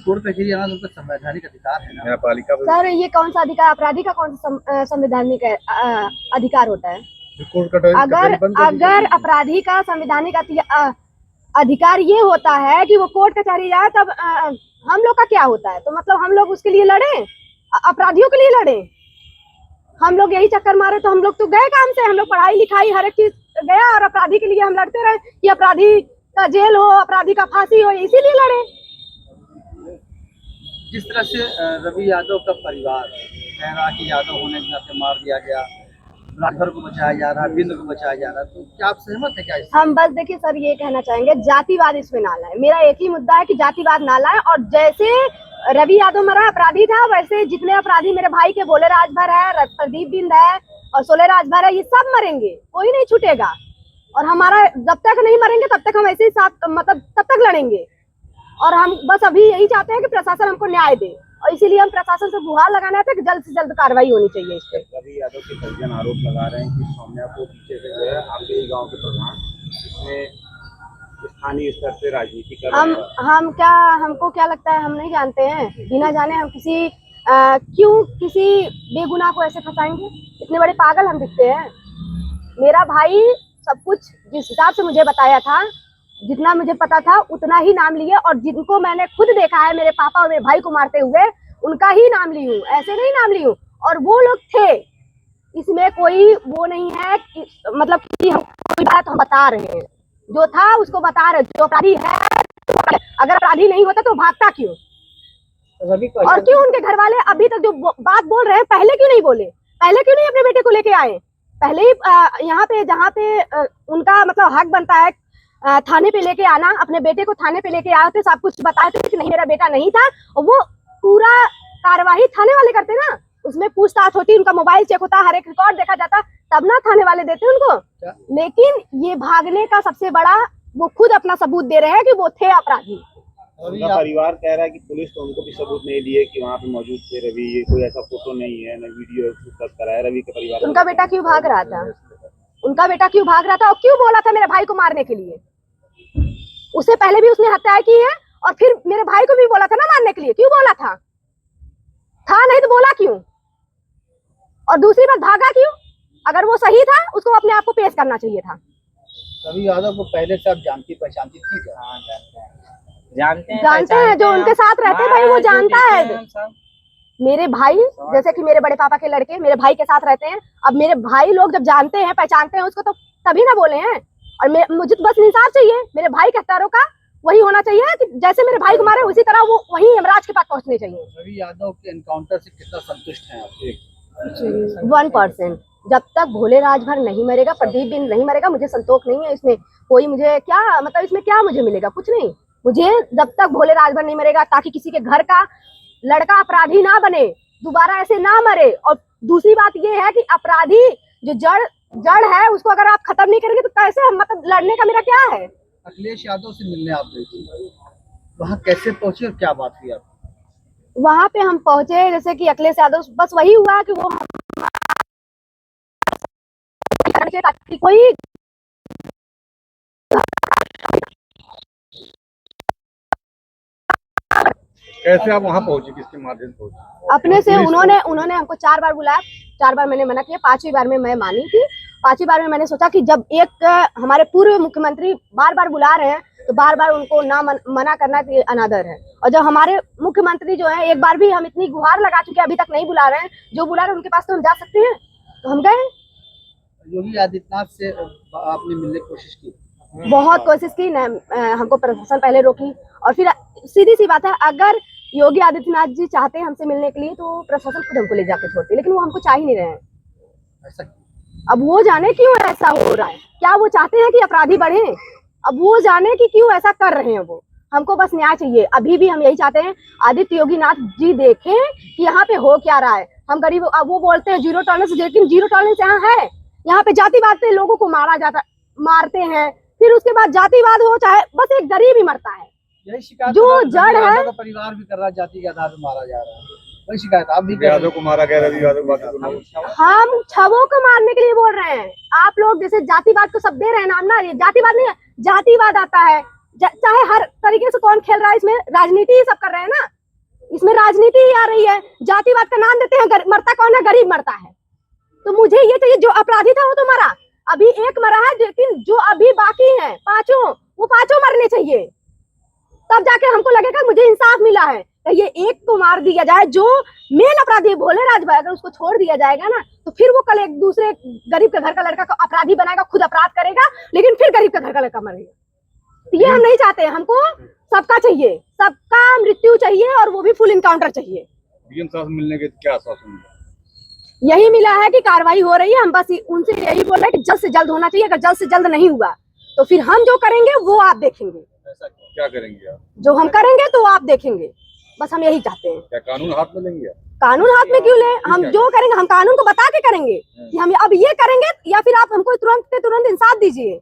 Court कचहरी आना उनका संवैधानिक अधिकार है ना। न्यायपालिका सर ये कौन सा अधिकार, अपराधी का कौन सा संवैधानिक अधिकार होता है? अगर अपराधी का संवैधानिक अधिकार ये होता है कि वो कोर्ट कचहरी जाए, तब हम लोग का क्या होता है? तो मतलब हम लोग उसके लिए लड़े, अपराधियों के लिए लड़े? हम लोग यही चक्कर मारे तो हम लोग तो गए काम से, हम लोग पढ़ाई लिखाई हर एक चीज गया, और अपराधी के लिए हम लड़ते रहे कि अपराधी का जेल हो, अपराधी का फांसी हो, इसीलिए लड़े। जिस तरह से रवि यादव का परिवार कह रहा कि यादव होने के नाते मार दिया गया, राठौर को बचाया जा रहा है, बिंद को बचाया जा रहा है, तो क्या आप सहमत है क्या इससे? हम बस देखिए सर ये कहना चाहेंगे, जातिवाद इसमें ना लाए। मेरा एक ही मुद्दा है कि जातिवाद ना लाए। और जैसे रवि यादव मरा अपराधी था, वैसे जितने अपराधी मेरे भाई के भोले राजभर है, प्रदीप बिंद है और सोले राजभर है, ये सब मरेंगे, कोई नहीं छूटेगा। और हमारा जब तक नहीं मरेंगे तब तक हम ऐसे ही साथ, मतलब तब तक लड़ेंगे। और हम बस अभी यही चाहते हैं कि प्रशासन हमको न्याय दे, और इसीलिए हम प्रशासन से गुहार लगाना था कि जल्द से जल्द कार्रवाई होनी चाहिए इस पे। रवि यादव के परिजन आरोप लगा रहे हैं कि सौम्या को पीछे से जो है आपके ही गांव के प्रधान इसमें स्थानीय स्तर से राजनीति कर रहे हैं। हमको क्या लगता है, हम नहीं जानते हैं। बिना जाने हम क्यों किसी बेगुनाह को ऐसे फंसाएंगे? इतने बड़े पागल हम दिखते हैं? मेरा भाई सब कुछ जिस हिसाब से मुझे बताया था, जितना मुझे पता था उतना ही नाम लिए, और जिनको मैंने खुद देखा है मेरे पापा और मेरे भाई को मारते हुए, उनका ही नाम ली हूँ, ऐसे नहीं नाम ली हूँ। और वो लोग थे, इसमें कोई वो नहीं है कि मतलब कि हम कोई बात हम बता रहे हैं, जो था उसको बता रहे। जो अपराधी है, अगर अपराधी नहीं होता तो भागता क्यों? और क्यों उनके घर वाले अभी तक जो बात बोल रहे हैं, पहले क्यों नहीं बोले? पहले क्यों नहीं अपने बेटे को लेके आए? पहले ही यहाँ पे जहाँ पे उनका मतलब हक बनता है थाने पे लेके आना, अपने बेटे को थाने पे लेके आते, सब कुछ बताए थे कि नहीं मेरा बेटा नहीं था, और वो पूरा कार्यवाही थाने वाले करते ना, उसमें पूछताछ होती, उनका मोबाइल चेक होता, हर एक रिकॉर्ड देखा जाता, तब ना थाने वाले देते उनको। लेकिन ये भागने का सबसे बड़ा, वो खुद अपना सबूत दे रहे हैं कि वो थे अपराधी। उनका परिवार कह रहा है कि पुलिस तो उनको भी सबूत नहीं दिए कि वहाँ पे मौजूद थे रवि, ये कोई ऐसा फोटो नहीं है, न वीडियो उपलब्ध कराया रवि के परिवार। उनका बेटा क्यों भाग रहा था? उनका बेटा क्यों भाग रहा था और क्यों बोला था मेरे भाई को मारने के लिए? उससे पहले भी उसने हत्या की है, और फिर मेरे भाई को भी बोला था ना मारने के लिए। क्यों बोला था नहीं तो बोला क्यों? और दूसरी बात, भागा क्यों? अगर वो सही था, उसको अपने आप को पेश करना चाहिए था। रवि यादव को पहले से आप जानती पहचानती थी क्या? हाँ, जानते हैं जो उनके साथ रहते हैं भाई, वो जानता है। मेरे भाई जैसे कि मेरे बड़े पापा के लड़के मेरे भाई के साथ रहते हैं। अब मेरे भाई लोग जब जानते हैं, पहचानते हैं उसको, तो तभी ना बोले हैं। और मुझे तो बस इंसाफ चाहिए, मेरे भाई के हत्यारों का वही होना चाहिए कि जैसे मेरे भाई को मारे उसी तरह वो वही यमराज के पास पहुंचने चाहिए। रवि यादव के एनकाउंटर से कितना संतुष्ट हैं आप? 1%। जब तक भोले राजभर नहीं मरेगा, प्रदीप बिंद नहीं मरेगा, मुझे संतोष नहीं है इसमें। कोई मुझे क्या मतलब, इसमें क्या मुझे मिलेगा? कुछ नहीं। मुझे जब तक भोले राजभर नहीं मरेगा, ताकि किसी के घर का लड़का अपराधी ना बने, दोबारा ऐसे ना मरे। और दूसरी बात ये है कि अपराधी जो जड़ है, उसको अगर आप खत्म नहीं करेंगे तो कैसे हम, मतलब लड़ने का मेरा क्या है? अखिलेश यादव से मिलने आप गए थे, वहाँ कैसे पहुंचे और क्या बात हुई आप? वहाँ पे हम पहुंचे, जैसे कि अखिलेश यादव, बस वही हुआ कि वो कोई कैसे आप वहाँ पहुंचे, किसके माध्यम से पहुंचे? अपने से उन्होंने हमको 4 बार बुलाया, 4 बार मैंने मना किया, 5वीं बार में मैं मानी थी। 5वीं बार में मैंने सोचा कि जब एक हमारे पूर्व मुख्यमंत्री बार बार बुला रहे हैं, तो बार बार उनको ना मना करना तो अनादर है। और जब हमारे मुख्यमंत्री जो है, एक बार भी हम इतनी गुहार लगा चुके, अभी तक नहीं बुला रहे हैं, जो बुला रहे हैं उनके पास तो हम जा सकते हैं, तो हम गए। योगी आदित्यनाथ से आपने मिलने की कोशिश की? बहुत कोशिश की, हमको प्रशासन पहले रोकी। और फिर सीधी सी बात है, अगर योगी आदित्यनाथ जी चाहते हैं हमसे मिलने के लिए, तो प्रशासन खुद हमको ले जाके छोड़ते, लेकिन वो हमको चाह ही नहीं रहे हैं। ऐसा अब वो जाने क्यों ऐसा हो रहा है, क्या वो चाहते हैं कि अपराधी बढ़े? अब वो जाने कि क्यों ऐसा कर रहे हैं। वो हमको बस न्याय चाहिए। अभी भी हम यही चाहते हैं, आदित्य योगीनाथ जी देखें कि यहाँ पे हो क्या रहा है। हम गरीब, अब वो बोलते हैं जीरो टॉलरेंस, लेकिन जीरो टॉलरेंस यहाँ है। यहाँ पे जातिवाद से लोगों को मारते हैं, फिर उसके बाद जातिवाद हो चाहे, बस एक गरीब ही मरता है। यही शिकायत जो जड़ है, तो परिवार भी कर रहा है, जाति के आधार पर मारा जा रहा है, वही शिकायत आप भी यादव को मारा गया, रवि यादव हम छवों को मारने के लिए बोल रहे हैं। आप लोग जैसे जातिवाद को सब दे रहे हैं नाम ना, ये जातिवाद नहीं है, जातिवाद आता है। चाहे हर तरीके से कौन खेल रहा है इसमें, राजनीति ही सब कर रहे हैं ना। उसमें राजनीति ही आ रही है, जातिवाद का नाम देते हैं, मरता कौन है? गरीब मरता है। तो मुझे ये चाहिए, जो अपराधी था वो तो मरा, अभी एक मरा है, लेकिन जो अभी बाकी हैं पांचों, वो पांचों मरने चाहिए, तब जाके हमको लगेगा मुझे इंसाफ मिला है। तो ये एक को मार दिया जाए, जो मेन अपराधी भोले राज भाई, अगर उसको छोड़ दिया जाएगा ना, तो फिर वो कल एक दूसरे गरीब के घर का लड़का को अपराधी बनाएगा, खुद अपराध करेगा, लेकिन फिर गरीब के घर का लड़का मरेगा। तो ये हम नहीं चाहते हैं, हमको सबका चाहिए, सबका मृत्यु चाहिए, और वो भी फुल इनकाउंटर चाहिए। डीएम साहब से मिलने के क्या आश्वासन मिला? यही मिला है कि कार्रवाई हो रही है, हम बस उनसे यही बोल रहे हैं कि जल्द से जल्द होना चाहिए, अगर जल्द से जल्द नहीं हुआ तो फिर हम जो करेंगे वो आप देखेंगे। ऐसा क्या करेंगे आप? जो हम करेंगे तो आप देखेंगे, बस हम यही चाहते हैं। क्या कानून हाथ में लेंगे? कानून हाथ में क्यों ले? हम जो करेंगे हम कानून को बता के करेंगे कि हम अब ये करेंगे, या फिर आप हमको तुरंत इंसाफ दीजिए।